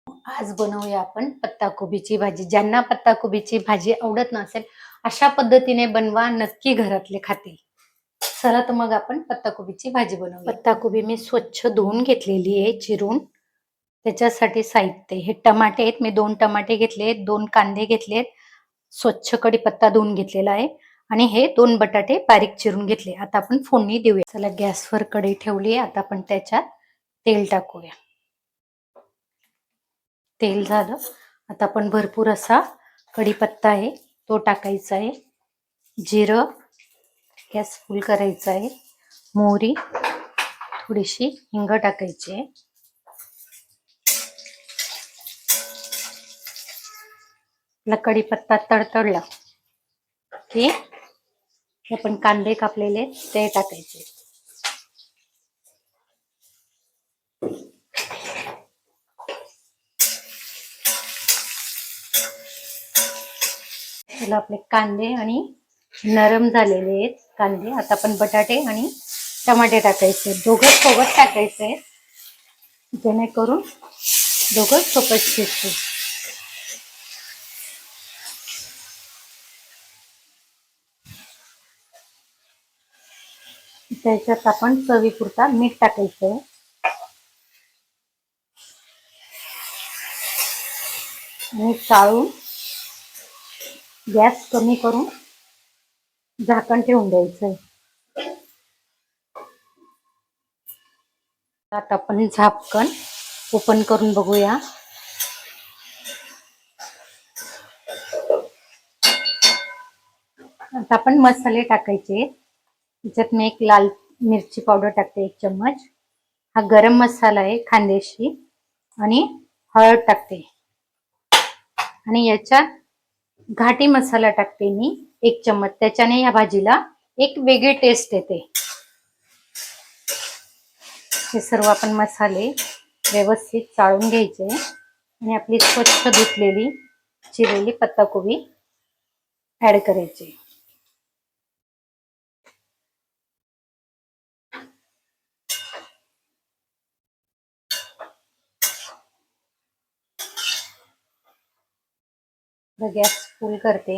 आज बनवूया आपण पत्ताकोबीची भाजी. ज्यांना पत्ताकोबीची भाजी आवडत नसेल, अशा पद्धतीने बनवा, नक्की घरातले खातील. चला तर मग आपण पत्ताकोबीची भाजी बनवूया. पत्ताकोबी मी स्वच्छ धुवून घेतलेली आहे चिरून. त्याच्यासाठी साहित्य हे टमाटे आहेत. मी 2 टमाटे घेतले, 2 कांदे घेतलेत, स्वच्छ कढीपत्ता धुवून घेतलेला आहे आणि हे 2 बटाटे बारीक चिरून घेतले. आता आपण फोडणी देऊया. चला गॅसवर कढई ठेवली आहे. आता आपण त्याच्यात तेल टाकूया. तेल झालं. आता आपण भरपूर असा कढीपत्ता आहे तो टाकायचा आहे. जिरं, गॅस फुल करायचा आहे. मोहरी, थोडीशी हिंग टाकायची आहे. आपला कढीपत्ता तडतडला की आपण कांदे कापलेले ते टाकायचे. त्याला आपले कांदे आणि नरम झालेले आहेत कांदे. आता आपण बटाटे आणि टमाटे टाकायचे, दोघं सोबत टाकायचे जेणेकरून दोघं सोबत शिजतील. त्याच्यात आपण चवीपुरता मीठ टाकायचं आणि चाळून गॅस कमी करून झाकण ठेवून द्यायचंय. आता आपण झाकण ओपन करून बघूया. आता आपण मसाले टाकायचे. त्याच्यात मी एक लाल मिरची पावडर टाकते 1 चम्मच. हा गरम मसाला आहे खानदेशी आणि हळद टाकते आणि याच्यात घाटी मसाला टाकते मी 1 चम्मच. त्याच्याने या भाजीला एक वेगळी टेस्ट येते. हे सर्व आपण मसाले व्यवस्थित चाळून घ्यायचे आणि आपली स्वच्छ धुतलेली चिरलेली पत्ताकोबी ऍड करायची. गॅस फुल करते.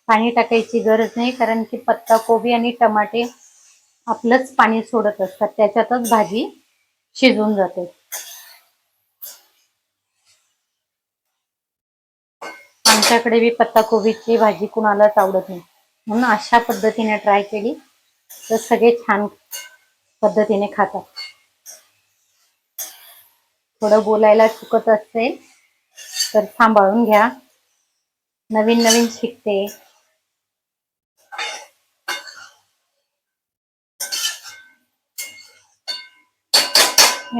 पाणी टाकायची गरज नाही, कारण की पत्ताकोबी आणि टमाटे आपलंच पाणी सोडत असतात, त्याच्यातच भाजी शिजून जाते. आमच्याकडे बी पत्ताकोबीची भाजी कुणालाच आवडत नाही, म्हणून अशा पद्धतीने ट्राय केली तर सगळे छान पद्धतीने खातात. थोडं बोलायला चुकत असेल तर सांभाळून घ्या, नवीन नवीन शिकते.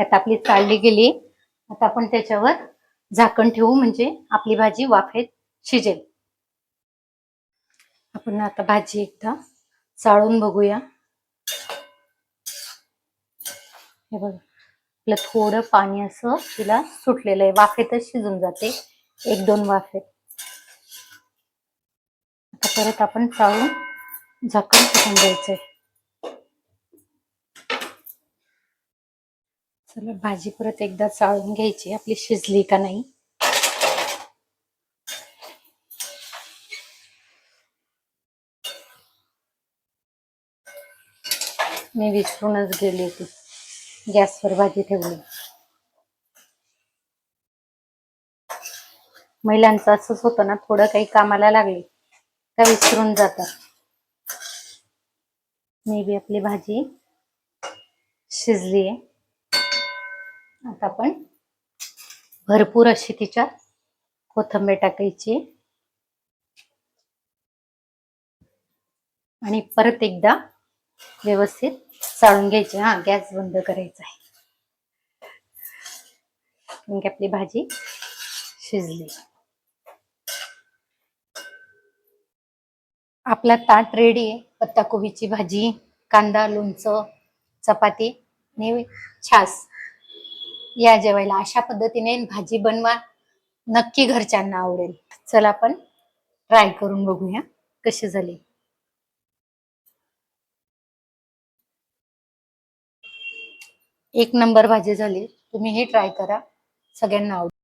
आता आपली चाळली गेली. आता आपण त्याच्यावर झाकण ठेवू, म्हणजे आपली भाजी वाफेत शिजेल. आपण आता भाजी एकदा चाळून बघूया. हे बघा, आपलं थोडं पाणी असं तिला सुटलेलं आहे, वाफेतच शिजून जाते 1-2 वाफेत. आता परत आपण चाळून झाकण ठेवून द्यायचंय. चला भाजी परत एकदा चाळून घ्यायची, आपली शिजली का नाही. मी विसरूनच गेली होती, गॅसवर भाजी ठेवली. महिलांचं असंच होतं ना, थोडं काही कामाला लागले का विसरून जातात. मे बी आपली भाजी शिजली आहे. आता आपण भरपूर अशी तिच्यात कोथिंबीर टाकायची आणि परत एकदा व्यवस्थित चाळून घ्यायची. हा, गॅस बंद करायचा आहे, म्हणजे आपली भाजी शिजली. आपला ताट रेडी आहे. पत्ताकोबीची भाजी, कांदा, लोणचं, चपाती आणि छास. या जेवायला. अशा पद्धतीने भाजी बनवा, नक्की घरच्यांना आवडेल. चला आपण ट्राय करून बघूया कशी झाली. एक नंबर भाजी झाली. तुम्ही हे ट्राय करा, सगळ्यांना आवडेल.